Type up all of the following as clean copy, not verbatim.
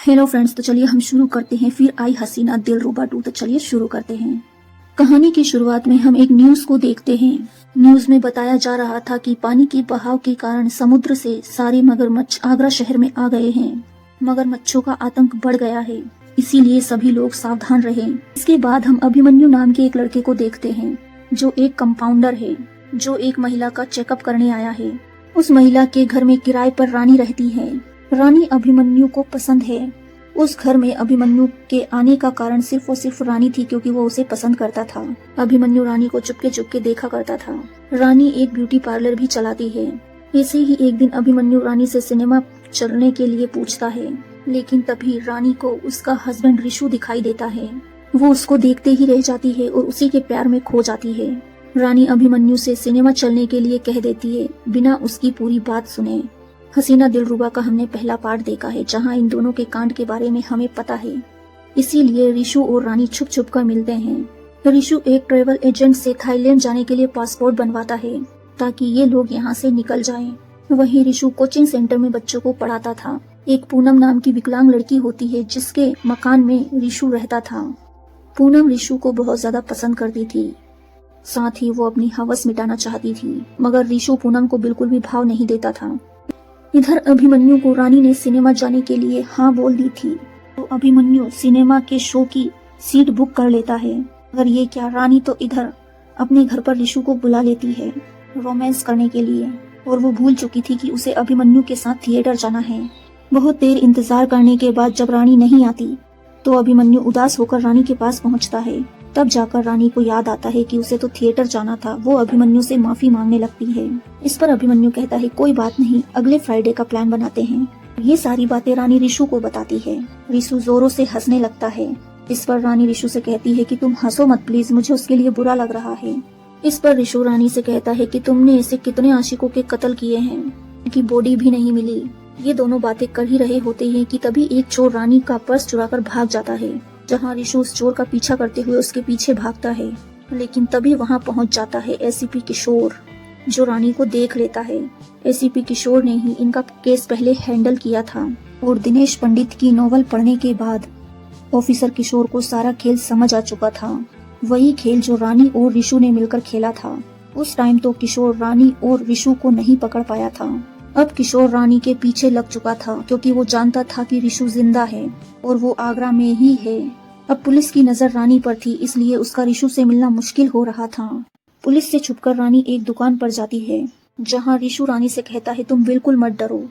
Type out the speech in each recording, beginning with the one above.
Hello friends, तो चलिए हम शुरू करते हैं। फिर आई हसीना दिलरुबा 2। तो चलिए शुरू करते हैं। कहानी की शुरुआत में हम एक न्यूज को देखते हैं। न्यूज में बताया जा रहा था कि पानी के बहाव के कारण समुद्र से सारे मगरमच्छ आगरा शहर में आ गए हैं। मगरमच्छों का आतंक बढ़ गया है, इसीलिए सभी लोग सावधान रहें। इसके बाद हम अभिमन्यु नाम के एक लड़के को देखते हैं, जो एक कंपाउंडर है, जो एक महिला का चेकअप करने आया है। उस महिला के घर में किराए पर रानी रहती है। रानी अभिमन्यु को पसंद है। उस घर में अभिमन्यु के आने का कारण सिर्फ और सिर्फ रानी थी, क्योंकि वो उसे पसंद करता था। अभिमन्यु रानी को चुपके चुपके देखा करता था। रानी एक ब्यूटी पार्लर भी चलाती है। ऐसे ही एक दिन अभिमन्यु रानी से सिनेमा चलने के लिए पूछता है, लेकिन तभी रानी को उसका हस्बैंड रिशु दिखाई देता है। वो उसको देखते ही रह जाती है और उसी के प्यार में खो जाती है। रानी अभिमन्यु से सिनेमा चलने के लिए कह देती है, बिना उसकी पूरी बात सुने। हसीना दिलरुबा का हमने पहला पार्ट देखा है, जहां इन दोनों के कांड के बारे में हमें पता है। इसीलिए रिशु और रानी छुप छुप कर मिलते हैं। रिशु एक ट्रेवल एजेंट से थाईलैंड जाने के लिए पासपोर्ट बनवाता है, ताकि ये लोग यहाँ से निकल जाएं। वहीं रिशु कोचिंग सेंटर में बच्चों को पढ़ाता था। एक पूनम नाम की विकलांग लड़की होती है, जिसके मकान में रिशु रहता था। पूनम रिशु को बहुत ज्यादा पसंद करती थी, साथ ही वो अपनी हवस मिटाना चाहती थी, मगर रिशु पूनम को बिल्कुल भी भाव नहीं देता था। इधर अभिमन्यु को रानी ने सिनेमा जाने के लिए हाँ बोल दी थी, तो अभिमन्यु सिनेमा के शो की सीट बुक कर लेता है। अगर ये क्या, रानी तो इधर अपने घर पर रिशु को बुला लेती है रोमांस करने के लिए, और वो भूल चुकी थी कि उसे अभिमन्यु के साथ थिएटर जाना है। बहुत देर इंतजार करने के बाद जब रानी नहीं आती, तो अभिमन्यु उदास होकर रानी के पास पहुंचता है। तब जाकर रानी को याद आता है कि उसे तो थिएटर जाना था। वो अभिमन्यु से माफी मांगने लगती है। इस पर अभिमन्यु कहता है, कोई बात नहीं, अगले फ्राइडे का प्लान बनाते हैं। ये सारी बातें रानी रिशु को बताती है। रिशु जोरों से हंसने लगता है। इस पर रानी रिशु से कहती है कि तुम हंसो मत प्लीज, मुझे उसके लिए बुरा लग रहा है। इस पर रिशु रानी से कहता है कि तुमने ऐसे कितने आशिकों के कत्ल किए हैं, उनकी बॉडी भी नहीं मिली। ये दोनों बातें कर ही रहे होते हैं कि तभी एक चोर रानी का पर्स चुराकर भाग जाता है। जहां रिशु उस चोर का पीछा करते हुए उसके पीछे भागता है, लेकिन तभी वहां पहुंच जाता है एसीपी किशोर, जो रानी को देख लेता है। एसीपी किशोर ने ही इनका केस पहले हैंडल किया था, और दिनेश पंडित की नॉवल पढ़ने के बाद ऑफिसर किशोर को सारा खेल समझ आ चुका था। वही खेल जो रानी और रिशु ने मिलकर खेला था। उस टाइम तो किशोर रानी और रिशु को नहीं पकड़ पाया था। अब किशोर रानी के पीछे लग चुका था, क्योंकि वो जानता था कि रिशु जिंदा है और वो आगरा में ही है। अब पुलिस की नजर रानी पर थी, इसलिए उसका रिशु से मिलना मुश्किल हो रहा था। पुलिस से छुपकर रानी एक दुकान पर जाती है, जहां रिशु रानी से कहता है, तुम बिल्कुल मत डरो,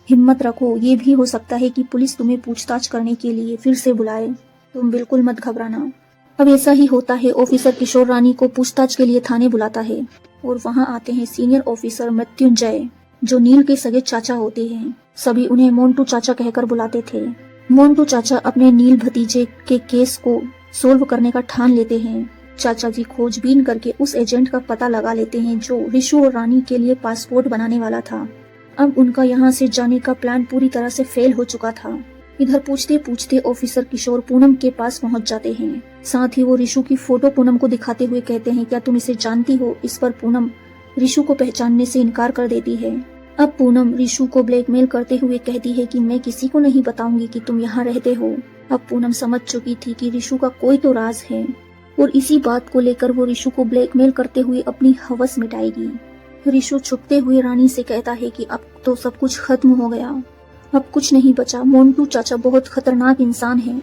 हिम्मत रखो, ये भी हो सकता है कि पुलिस तुम्हें पूछताछ करने के लिए फिर से बुलाए, तुम बिल्कुल मत घबराना। अब ऐसा ही होता है। ऑफिसर किशोर रानी को पूछताछ के लिए थाने बुलाता है, और वहाँ आते हैं सीनियर ऑफिसर मृत्युंजय, जो नील के सगे चाचा होते हैं। सभी उन्हें मोन्टू चाचा कहकर बुलाते थे। मोन्टू चाचा अपने नील भतीजे के केस को सोल्व करने का ठान लेते हैं। चाचा जी खोजबीन करके उस एजेंट का पता लगा लेते हैं, जो रिशु और रानी के लिए पासपोर्ट बनाने वाला था। अब उनका यहाँ से जाने का प्लान पूरी तरह से फेल हो चुका था। इधर पूछते पूछते ऑफिसर किशोर पूनम के पास पहुँच जाते हैं। साथ ही वो रिशु की फोटो पूनम को दिखाते हुए कहते हैं, क्या तुम इसे जानती हो? इस पर पूनम रिशु को पहचानने से इनकार कर देती है। अब पूनम रिशु को ब्लैकमेल करते हुए कहती है कि मैं किसी को नहीं बताऊंगी कि तुम यहाँ रहते हो। अब पूनम समझ चुकी थी कि रिशु का कोई तो राज है, और इसी बात को लेकर वो रिशु को ब्लैकमेल करते हुए अपनी हवस मिटाएगी। रिशु छुपते हुए रानी से कहता है कि अब तो सब कुछ खत्म हो गया, अब कुछ नहीं बचा। मोन्टू चाचा बहुत खतरनाक इंसान है,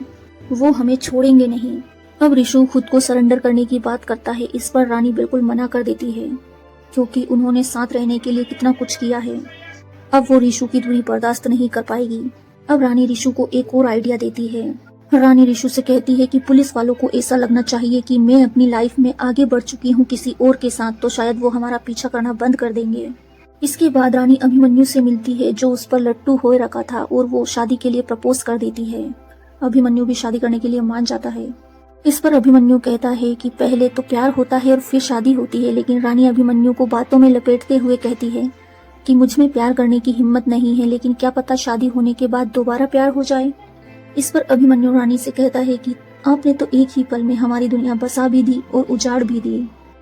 वो हमें छोड़ेंगे नहीं। अब रिशु खुद को सरेंडर करने की बात करता है। इस पर रानी बिल्कुल मना कर देती है, क्योंकि उन्होंने साथ रहने के लिए कितना कुछ किया है। अब वो रिशु की दूरी बर्दाश्त नहीं कर पाएगी। अब रानी रिशु को एक और आइडिया देती है। रानी रिशु से कहती है कि पुलिस वालों को ऐसा लगना चाहिए कि मैं अपनी लाइफ में आगे बढ़ चुकी हूँ किसी और के साथ, तो शायद वो हमारा पीछा करना बंद कर देंगे। इसके बाद रानी अभिमन्यु से मिलती है, जो उस पर लट्टू हो रखा था, और वो शादी के लिए प्रपोज कर देती है। अभिमन्यु भी शादी करने के लिए मान जाता है। इस पर अभिमन्यु कहता है कि पहले तो प्यार होता है और फिर शादी होती है, लेकिन रानी अभिमन्यु को बातों में लपेटते हुए कहती है कि मुझ में प्यार करने की हिम्मत नहीं है, लेकिन क्या पता शादी होने के बाद दोबारा प्यार हो जाए। इस पर अभिमन्यु रानी से कहता है कि आपने तो एक ही पल में हमारी दुनिया बसा भी दी और उजाड़ भी दी।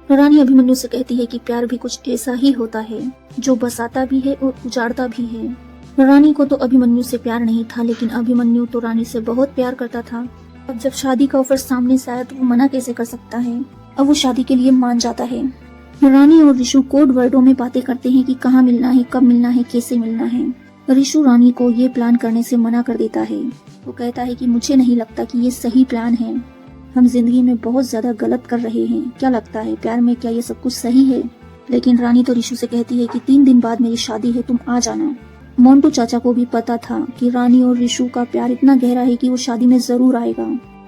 रानी अभिमन्यु से कहती है कि प्यार भी कुछ ऐसा ही होता है, जो बसाता भी है और उजाड़ता भी है। रानी को तो अभिमन्यु से प्यार नहीं था, लेकिन अभिमन्यु तो रानी से बहुत प्यार करता था। अब जब शादी का ऑफर सामने से आया तो वो मना कैसे कर सकता है। अब वो शादी के लिए मान जाता है। रानी और ऋषु कोड वर्डों में बातें करते हैं कि कहाँ मिलना है, कब मिलना है, कैसे मिलना है। ऋषु रानी को ये प्लान करने से मना कर देता है। वो कहता है कि मुझे नहीं लगता कि ये सही प्लान है, हम जिंदगी में बहुत ज्यादा गलत कर रहे हैं। क्या लगता है, प्यार में क्या ये सब कुछ सही है? लेकिन रानी तो ऋषु से कहती है कि 3 दिन बाद मेरी शादी है, तुम आ जाना। मोंटू चाचा को भी पता था कि रानी और ऋषु का प्यार इतना गहरा है कि वो शादी में जरूर आएगा।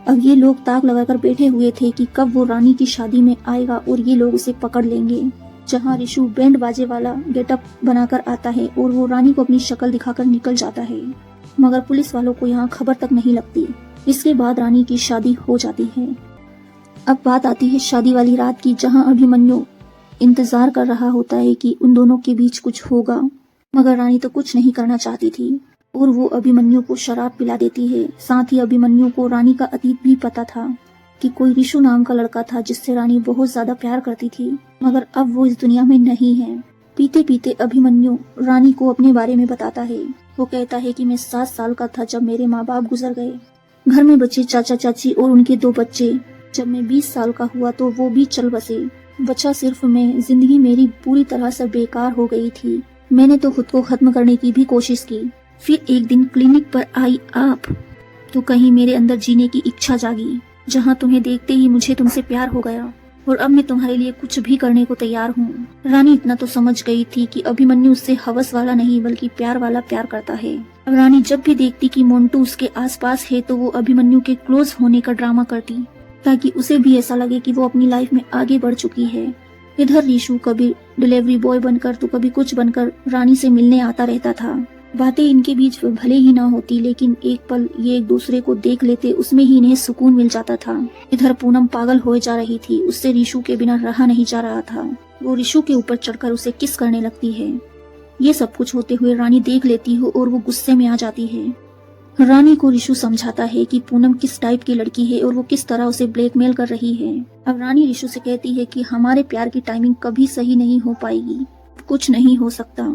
अब ये लोग ताक लगाकर बैठे हुए थे कि कब वो रानी की शादी में आएगा और ये लोग उसे पकड़ लेंगे। जहाँ ऋषु बैंड बाजे वाला गेटअप बनाकर आता है और वो रानी को अपनी शक्ल दिखाकर निकल जाता है, मगर पुलिस वालों को यहाँ खबर तक नहीं लगती। इसके बाद रानी की शादी हो जाती है। अब बात आती है शादी वाली रात की, जहाँ अभिमन्यु इंतजार कर रहा होता है कि उन दोनों के बीच कुछ होगा, मगर रानी तो कुछ नहीं करना चाहती थी और वो अभिमन्यु को शराब पिला देती है। साथ ही अभिमन्यु को रानी का अतीत भी पता था कि कोई ऋषु नाम का लड़का था जिससे रानी बहुत ज्यादा प्यार करती थी, मगर अब वो इस दुनिया में नहीं है। पीते पीते अभिमन्यु रानी को अपने बारे में बताता है। वो कहता है कि मैं 7 साल का था जब मेरे माँ बाप गुजर गए। घर में बचे चाचा चाची और उनके 2 बच्चे। जब मैं 20 साल का हुआ तो वो भी चल बसे। बचा सिर्फ मैं। जिंदगी मेरी पूरी तरह से बेकार हो गई थी। मैंने तो खुद को खत्म करने की भी कोशिश की। फिर एक दिन क्लिनिक पर आई आप, तो कहीं मेरे अंदर जीने की इच्छा जागी, जहाँ तुम्हें देखते ही मुझे तुमसे प्यार हो गया और अब मैं तुम्हारे लिए कुछ भी करने को तैयार हूँ। रानी इतना तो समझ गई थी कि अभिमन्यु उससे हवस वाला नहीं बल्कि प्यार वाला प्यार करता है। अब रानी जब भी देखती कि मोंटू उसके आसपास है तो वो अभिमन्यु के क्लोज होने का ड्रामा करती, ताकि उसे भी ऐसा लगे कि वो अपनी लाइफ में आगे बढ़ चुकी है। इधर ऋषु कभी डिलीवरी बॉय बनकर तो कभी कुछ बनकर रानी से मिलने आता रहता था। बातें इनके बीच भले ही ना होती, लेकिन एक पल ये एक दूसरे को देख लेते, उसमें ही इन्हें सुकून मिल जाता था। इधर पूनम पागल हो जा रही थी, उससे ऋषु के बिना रहा नहीं जा रहा था। वो ऋषु के ऊपर चढ़कर उसे किस करने लगती है। ये सब कुछ होते हुए रानी देख लेती हो और वो गुस्से में आ जाती है। रानी को ऋषु समझाता है कि पूनम किस टाइप की लड़की है और वो किस तरह उसे ब्लैकमेल कर रही है। अब रानी ऋषु से कहती है कि हमारे प्यार की टाइमिंग कभी सही नहीं हो पाएगी, कुछ नहीं हो सकता।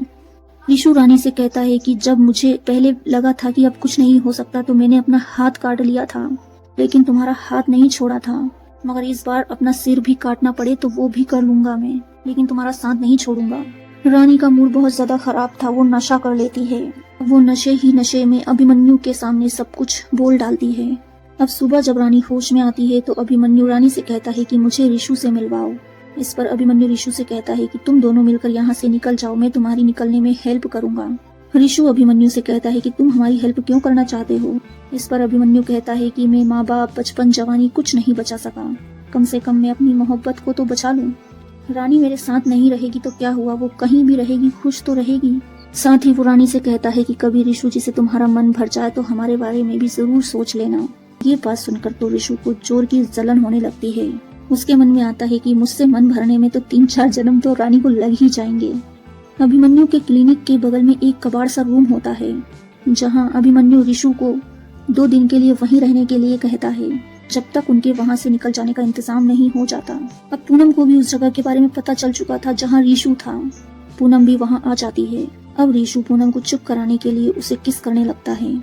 ऋषु रानी से कहता है कि जब मुझे पहले लगा था कि अब कुछ नहीं हो सकता तो मैंने अपना हाथ काट लिया था, लेकिन तुम्हारा हाथ नहीं छोड़ा था। मगर इस बार अपना सिर भी काटना पड़े तो वो भी कर लूंगा मैं, लेकिन तुम्हारा साथ नहीं छोड़ूंगा। रानी का मूड बहुत ज्यादा खराब था। वो नशा कर लेती है। वो नशे ही नशे में अभिमन्यु के सामने सब कुछ बोल डालती है। अब सुबह जब रानी होश में आती है तो अभिमन्यु रानी से कहता है कि मुझे ऋषु से मिलवाओ। इस पर अभिमन्यु ऋषु से कहता है कि तुम दोनों मिलकर यहाँ से निकल जाओ, मैं तुम्हारी निकलने में हेल्प करूंगा। ऋषु अभिमन्यु से कहता है कि तुम हमारी हेल्प क्यों करना चाहते हो। इस पर अभिमन्यु कहता है कि मैं माँ बाप, बचपन, जवानी कुछ नहीं बचा सका, कम से कम मैं अपनी मोहब्बत को तो बचा लूं। रानी मेरे साथ नहीं रहेगी तो क्या हुआ, वो कहीं भी रहेगी, खुश तो रहेगी। साथ ही वो रानी से कहता है कि कभी ऋषु जी से तुम्हारा मन भर जाए तो हमारे बारे में भी जरूर सोच लेना। ये बात सुनकर तो ऋषु को जोर की जलन होने लगती है। उसके मन में आता है कि मुझसे मन भरने में तो 3-4 जन्म तो रानी को लग ही जाएंगे। अभिमन्यु के क्लिनिक के बगल में एक कबाड़ सा रूम होता है, जहाँ अभिमन्यु ऋषु को 2 दिन के लिए वहीं रहने के लिए कहता है, जब तक उनके वहाँ से निकल जाने का इंतजाम नहीं हो जाता। अब पूनम को भी उस जगह के बारे में पता चल चुका था जहाँ ऋषु था। पूनम भी वहाँ आ जाती है। अब ऋषु पूनम को चुप कराने के लिए उसे किस करने लगता है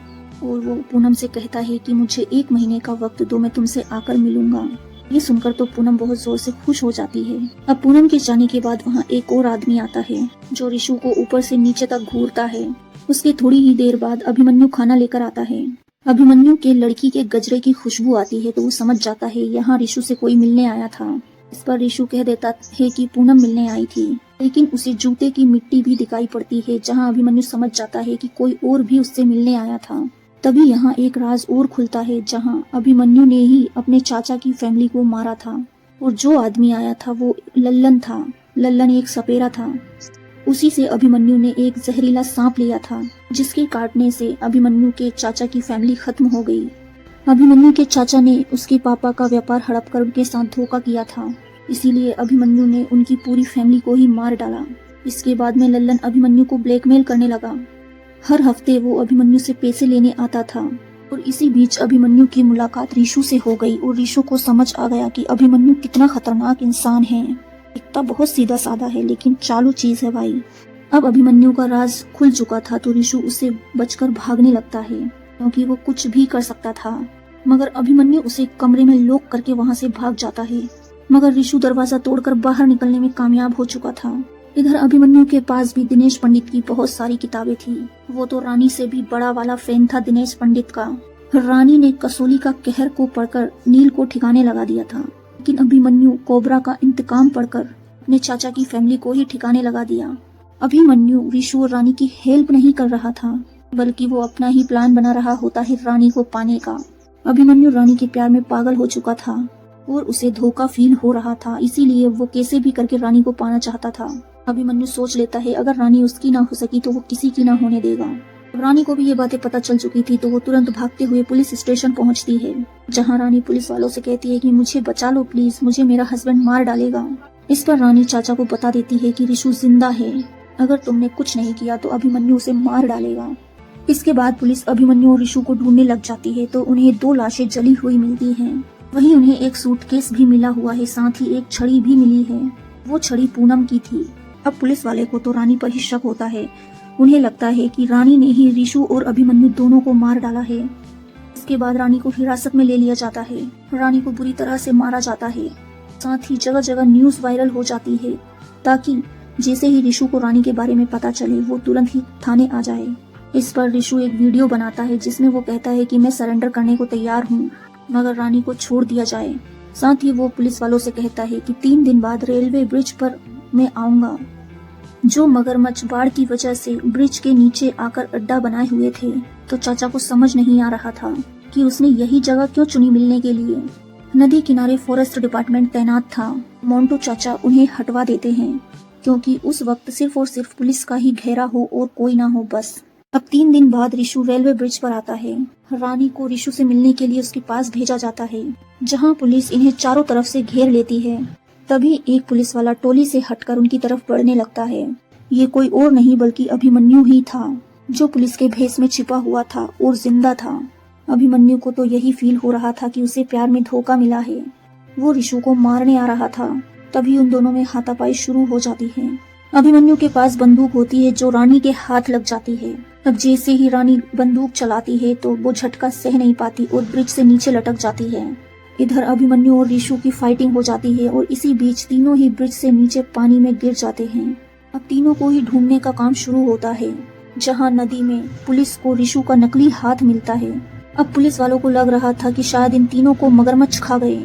और वो पूनम से कहता है कि मुझे 1 महीने का वक्त दो, मैं तुमसे आकर मिलूंगा। ये सुनकर तो पूनम बहुत जोर से खुश हो जाती है। अब पूनम के जाने के बाद वहाँ एक और आदमी आता है जो ऋषु को ऊपर से नीचे तक घूरता है। उसके थोड़ी ही देर बाद अभिमन्यु खाना लेकर आता है। अभिमन्यु के लड़की के गजरे की खुशबू आती है तो वो समझ जाता है यहाँ ऋषु से कोई मिलने आया था। इस पर ऋषु कह देता है कि पूनम मिलने आई थी, लेकिन उसे जूते की मिट्टी भी दिखाई पड़ती है, जहाँ अभिमन्यु समझ जाता है कि कोई और भी उससे मिलने आया था। तभी यहाँ एक राज और खुलता है, जहाँ अभिमन्यु ने ही अपने चाचा की फैमिली को मारा था और जो आदमी आया था वो लल्लन था। लल्लन एक सपेरा था। उसी से अभिमन्यु ने एक जहरीला सांप लिया था, जिसके काटने से अभिमन्यु के चाचा की फैमिली खत्म हो गई। अभिमन्यु के चाचा ने उसके पापा का व्यापार हड़प कर उनके साथ धोखा किया था, इसीलिए अभिमन्यु ने उनकी पूरी फैमिली को ही मार डाला। इसके बाद में लल्लन अभिमन्यु को ब्लैकमेल करने लगा। हर हफ्ते वो अभिमन्यु से पैसे लेने आता था और इसी बीच अभिमन्यु की मुलाकात ऋषु से हो गई और ऋषु को समझ आ गया कि अभिमन्यु कितना खतरनाक इंसान है। दिखता बहुत सीधा साधा है लेकिन चालू चीज है भाई। अब अभिमन्यु का राज खुल चुका था तो रिशु उससे बचकर भागने लगता है क्योंकि वो कुछ भी कर सकता था, मगर अभिमन्यु उसे कमरे में लॉक करके वहां से भाग जाता है। मगर रिशु दरवाजा तोड़कर बाहर निकलने में कामयाब हो चुका था। इधर अभिमन्यु के पास भी दिनेश पंडित की बहुत सारी किताबें थी। वो तो रानी से भी बड़ा वाला फैन था दिनेश पंडित का। रानी ने कसौली का कहर को पढ़कर नील को ठिकाने लगा दिया था, लेकिन अभिमन्यु कोबरा का इंतकाम पढ़कर अपने चाचा की फैमिली को ही ठिकाने लगा दिया। अभिमन्यु रिशु और रानी की हेल्प नहीं कर रहा था, बल्कि वो अपना ही प्लान बना रहा होता है रानी को पाने का। अभिमन्यु रानी के प्यार में पागल हो चुका था और उसे धोखा फील हो रहा था, इसीलिए वो कैसे भी करके रानी को पाना चाहता था। अभिमन्यु सोच लेता है अगर रानी उसकी ना हो सकी तो वो किसी की ना होने देगा। रानी को भी ये बातें पता चल चुकी थी तो वो तुरंत भागते हुए पुलिस स्टेशन पहुंचती है, जहां रानी पुलिस वालों से कहती है कि मुझे बचा लो प्लीज, मुझे मेरा हस्बैंड मार डालेगा। इस पर रानी चाचा को बता देती है कि रिशु जिंदा है, अगर तुमने कुछ नहीं किया तो अभिमन्यु उसे मार डालेगा। इसके बाद पुलिस अभिमन्यु और रिशु को ढूंढने लग जाती है तो उन्हें 2 लाशें जली हुई मिलती हैं। वहीं उन्हें एक सूटकेस भी मिला हुआ है, साथ ही एक छड़ी भी मिली है। वो छड़ी पूनम की थी। अब पुलिस वाले को तो रानी पर ही शक होता है। उन्हें लगता है कि रानी ने ही रिशु और अभिमन्यु दोनों को मार डाला है। इसके बाद रानी को हिरासत में ले लिया जाता है। रानी को बुरी तरह से मारा जाता है। साथ ही जगह जगह न्यूज वायरल हो जाती है ताकि जैसे ही रिशु को रानी के बारे में पता चले वो तुरंत ही थाने आ जाए। इस पर रिशु एक वीडियो बनाता है जिसमें वो कहता है कि मैं सरेंडर करने को तैयार हूँ, मगर रानी को छोड़ दिया जाए। साथ ही वो पुलिस वालों से कहता है कि 3 दिन बाद रेलवे ब्रिज पर मैं आऊंगा। जो मगरमच्छ बाढ़ की वजह से ब्रिज के नीचे आकर अड्डा बनाए हुए थे, तो चाचा को समझ नहीं आ रहा था कि उसने यही जगह क्यों चुनी मिलने के लिए। नदी किनारे फॉरेस्ट डिपार्टमेंट तैनात था। मोंटू चाचा उन्हें हटवा देते हैं क्योंकि उस वक्त सिर्फ और सिर्फ पुलिस का ही घेरा हो और कोई ना हो बस। अब 3 दिन बाद रिशु रेलवे ब्रिज पर आता है। रानी को रिशु से मिलने के लिए उसके पास भेजा जाता है, जहां पुलिस इन्हें चारों तरफ से घेर लेती है। तभी एक पुलिस वाला टोली से हटकर उनकी तरफ बढ़ने लगता है। ये कोई और नहीं बल्कि अभिमन्यु ही था, जो पुलिस के भेष में छिपा हुआ था और जिंदा था। अभिमन्यु को तो यही फील हो रहा था कि उसे प्यार में धोखा मिला है। वो रिशु को मारने आ रहा था। तभी उन दोनों में हाथापाई शुरू हो जाती है। अभिमन्यु के पास बंदूक होती है जो रानी के हाथ लग जाती है। अब जैसे ही रानी बंदूक चलाती है तो वो झटका सह नहीं पाती और ब्रिज से नीचे लटक जाती है। इधर अभिमन्यु और रिशु की फाइटिंग हो जाती है और इसी बीच तीनों ही ब्रिज से नीचे पानी में गिर जाते हैं। अब तीनों को ही ढूंढने का काम शुरू होता है, जहां नदी में पुलिस को रिशु का नकली हाथ मिलता है। अब पुलिस वालों को लग रहा था कि शायद इन तीनों को मगरमच्छ खा गए।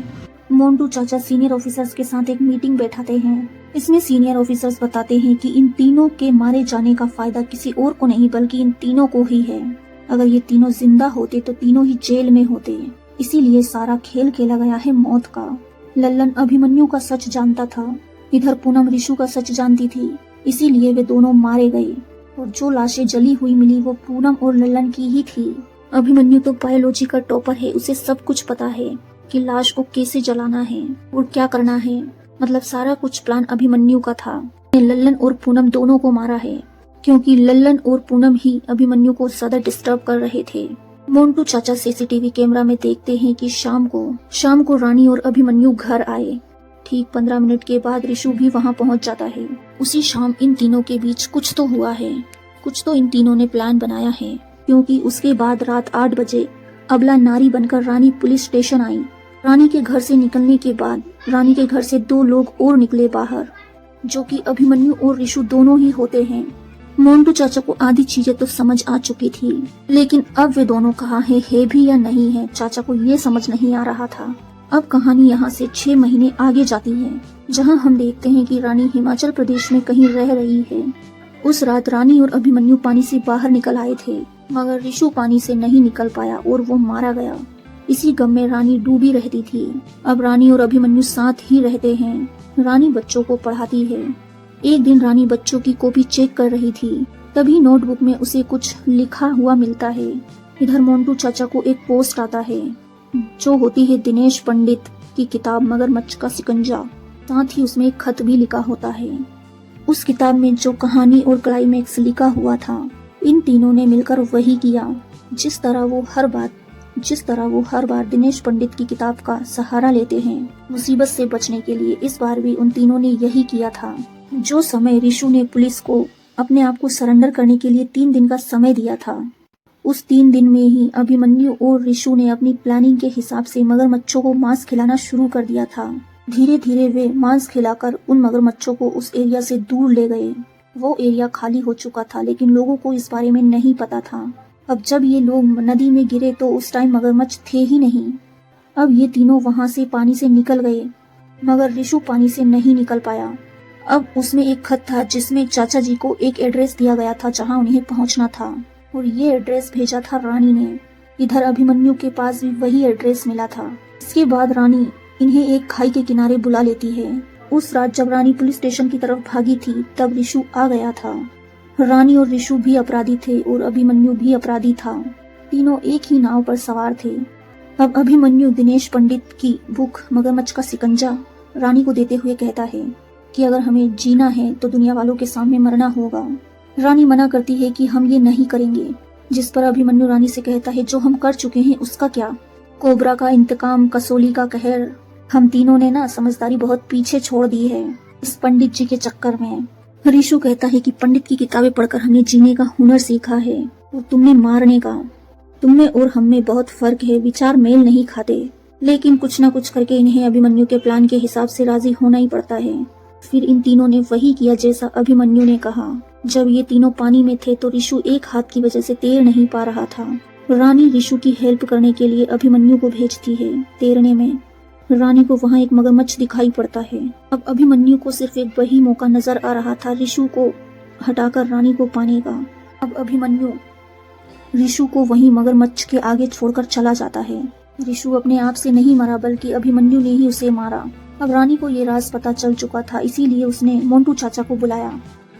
मोंटू चाचा सीनियर ऑफिसर्स के साथ एक मीटिंग बैठाते हैं। इसमें सीनियर ऑफिसर्स बताते हैं कि इन तीनों के मारे जाने का फायदा किसी और को नहीं बल्कि इन तीनों को ही है। अगर ये तीनों जिंदा होते तो तीनों ही जेल में होते, इसीलिए सारा खेल खेला गया है मौत का। लल्लन अभिमन्यु का सच जानता था, इधर पूनम रिशु का सच जानती थी, इसीलिए वे दोनों मारे गए। और जो लाशें जली हुई मिली वो पूनम और लल्लन की ही थी। अभिमन्यु तो बायोलॉजी का टॉपर है, उसे सब कुछ पता है कि लाश को कैसे जलाना है और क्या करना है। मतलब सारा कुछ प्लान अभिमन्यु का था। लल्लन और पूनम दोनों को मारा है क्योंकि लल्लन और पूनम ही अभिमन्यु को ज्यादा डिस्टर्ब कर रहे थे। मोंटू चाचा सीसीटीवी कैमरा में देखते हैं कि शाम को रानी और अभिमन्यु घर आए। ठीक 15 मिनट के बाद रिशु भी वहां पहुंच जाता है। उसी शाम इन तीनों के बीच कुछ तो हुआ है, कुछ तो इन तीनों ने प्लान बनाया है, क्योंकि उसके बाद रात 8 बजे अबला नारी बनकर रानी पुलिस स्टेशन आई। रानी के घर से निकलने के बाद रानी के घर से 2 लोग और निकले बाहर, जो कि अभिमन्यु और रिशु दोनों ही होते हैं। मोंटू चाचा को आधी चीजें तो समझ आ चुकी थी, लेकिन अब वे दोनों कहाँ है भी या नहीं है, चाचा को ये समझ नहीं आ रहा था। अब कहानी यहाँ से 6 महीने आगे जाती है, जहाँ हम देखते हैं कि रानी हिमाचल प्रदेश में कहीं रह रही है। उस रात रानी और अभिमन्यु पानी से बाहर निकल आए थे, मगर रिशु पानी से नहीं निकल पाया और वो मारा गया। इसी गम में रानी डूबी रहती थी। अब रानी और अभिमन्यु साथ ही रहते हैं। रानी बच्चों को पढ़ाती है। एक दिन रानी बच्चों की कॉपी चेक कर रही थी, तभी नोटबुक में उसे कुछ लिखा हुआ मिलता है। इधर मोंटू चाचा को एक पोस्ट आता है, जो होती है दिनेश पंडित की किताब मगरमच्छ का शिकंजा। साथ ही उसमें एक खत भी लिखा होता है। उस किताब में जो कहानी और क्लाइमेक्स लिखा हुआ था, इन तीनों ने मिलकर वही किया। जिस तरह वो हर बार दिनेश पंडित की किताब का सहारा लेते हैं मुसीबत से बचने के लिए, इस बार भी उन तीनों ने यही किया था। जो समय रिशु ने पुलिस को अपने आप को सरेंडर करने के लिए 3 दिन का समय दिया था। उस 3 दिन में ही अभिमन्यु और ऋषु ने अपनी प्लानिंग के हिसाब से मगरमच्छों को मांस खिलाना शुरू कर दिया था। धीरे धीरे वे मांस खिलाकर उन मगरमच्छों को उस एरिया से दूर ले गए। वो एरिया खाली हो चुका था, लेकिन लोगों को इस बारे में नहीं पता था। अब जब ये लोग नदी में गिरे तो उस टाइम मगरमच्छ थे ही नहीं। अब ये तीनों वहां से पानी से निकल गए, मगर ऋषु पानी से नहीं निकल पाया। अब उसमें एक खत था जिसमें चाचा जी को एक एड्रेस दिया गया था जहां उन्हें पहुंचना था, और ये एड्रेस भेजा था रानी ने। इधर अभिमन्यु के पास भी वही एड्रेस मिला था। इसके बाद रानी इन्हें एक खाई के किनारे बुला लेती है। उस रात जब रानी पुलिस स्टेशन की तरफ भागी थी तब ऋषु आ गया था। रानी और ऋषु भी अपराधी थे और अभिमन्यु भी अपराधी था। तीनों एक ही नाव पर सवार थे। अब अभिमन्यु दिनेश पंडित की बुक मगरमच्छ का शिकंजा रानी को देते हुए कहता है कि अगर हमें जीना है तो दुनिया वालों के सामने मरना होगा। रानी मना करती है कि हम ये नहीं करेंगे, जिस पर अभिमन्यु रानी से कहता है जो हम कर चुके हैं उसका क्या। कोबरा का इंतकाम, कसौली का कहर, हम तीनों ने ना समझदारी बहुत पीछे छोड़ दी है इस पंडित जी के चक्कर में। ऋषु कहता है कि पंडित की किताबें पढ़कर हमने जीने का हुनर सीखा है और तुमने मारने का। तुम में और हम में बहुत फर्क है, विचार मेल नहीं खाते, लेकिन कुछ न कुछ करके इन्हें अभिमन्यु के प्लान के हिसाब से राजी होना ही पड़ता है। फिर इन तीनों ने वही किया जैसा अभिमन्यु ने कहा। जब ये तीनों पानी में थे तो ऋषु एक हाथ की वजह से तैर नहीं पा रहा था। रानी ऋषु की हेल्प करने के लिए अभिमन्यु को भेजती है तैरने में। रानी को वहाँ एक मगरमच्छ दिखाई पड़ता है। अब अभिमन्यु को सिर्फ एक वही मौका नजर आ रहा था ऋषु को हटाकर रानी को पाने का। अब अभिमन्यु ऋषु को वहीं मगरमच्छ के आगे छोड़कर चला जाता है। ऋषु अपने आप से नहीं मरा बल्कि अभिमन्यु ने ही उसे मारा। अब रानी को ये राज पता चल चुका था, इसीलिए उसने मोंटू चाचा को बुलाया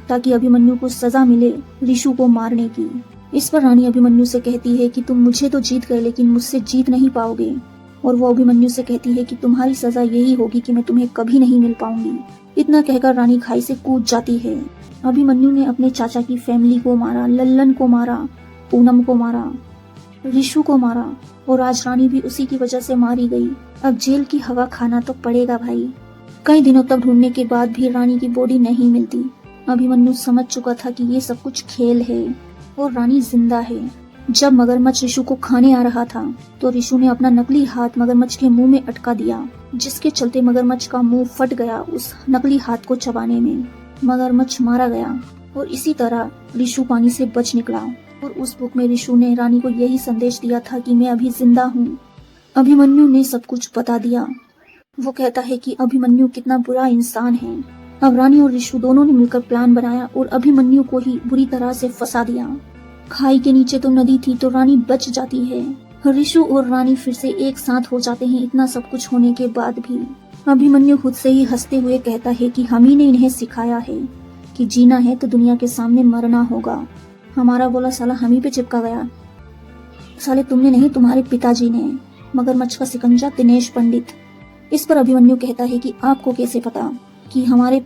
ताकि अभिमन्यु को सजा मिले ऋषु को मारने की। इस पर रानी अभिमन्यु से कहती है कि तुम मुझे तो जीत गए लेकिन मुझसे जीत नहीं पाओगे। और वो अभिमन्यु से कहती है कि तुम्हारी सजा यही होगी कि मैं तुम्हें कभी नहीं मिल पाऊंगी। इतना कहकर रानी खाई से कूद जाती है। अभिमन्यु ने अपने चाचा की फैमिली को मारा, लल्लन को मारा, पूनम को मारा, ऋषु को मारा, और आज रानी भी उसी की वजह से मारी गई। अब जेल की हवा खाना तो पड़ेगा भाई। कई दिनों तक ढूंढने के बाद भी रानी की बॉडी नहीं मिलती। अभिमन्यु समझ चुका था कि ये सब कुछ खेल है और रानी जिंदा है। जब मगरमच्छ ऋषु को खाने आ रहा था तो ऋषु ने अपना नकली हाथ मगरमच्छ के मुंह में अटका दिया, जिसके चलते मगरमच्छ का मुंह फट गया उस नकली हाथ को चबाने में। मगरमच्छ मारा गया और इसी तरह ऋषु पानी से बच निकला। और उस बुक में ऋषु ने रानी को यही संदेश दिया था कि मैं अभी जिंदा हूँ। अभिमन्यु ने सब कुछ बता दिया। वो कहता है कि अभिमन्यु कितना बुरा इंसान है। अब रानी और ऋषु दोनों ने मिलकर प्लान बनाया और अभिमन्यु को ही बुरी तरह से फंसा दिया। खाई के नीचे तो नदी थी तो रानी बच जाती है। ऋषु और रानी फिर से एक साथ हो जाते हैं। इतना सब कुछ होने के बाद भी अभिमन्यु खुद से ही हंसते हुए कहता है कि हम ही ने इन्हें सिखाया है कि जीना है तो दुनिया के सामने मरना होगा। हमारा बोला साला हम ही पे चिपका गया। साले तुमने नहीं, तुम्हारे पिताजी ने। मगरमच्छ का शिकंजा दिनेश पंडित। इस पर अभिमन्यु कहता है कि आपको कैसे पता कि हमारे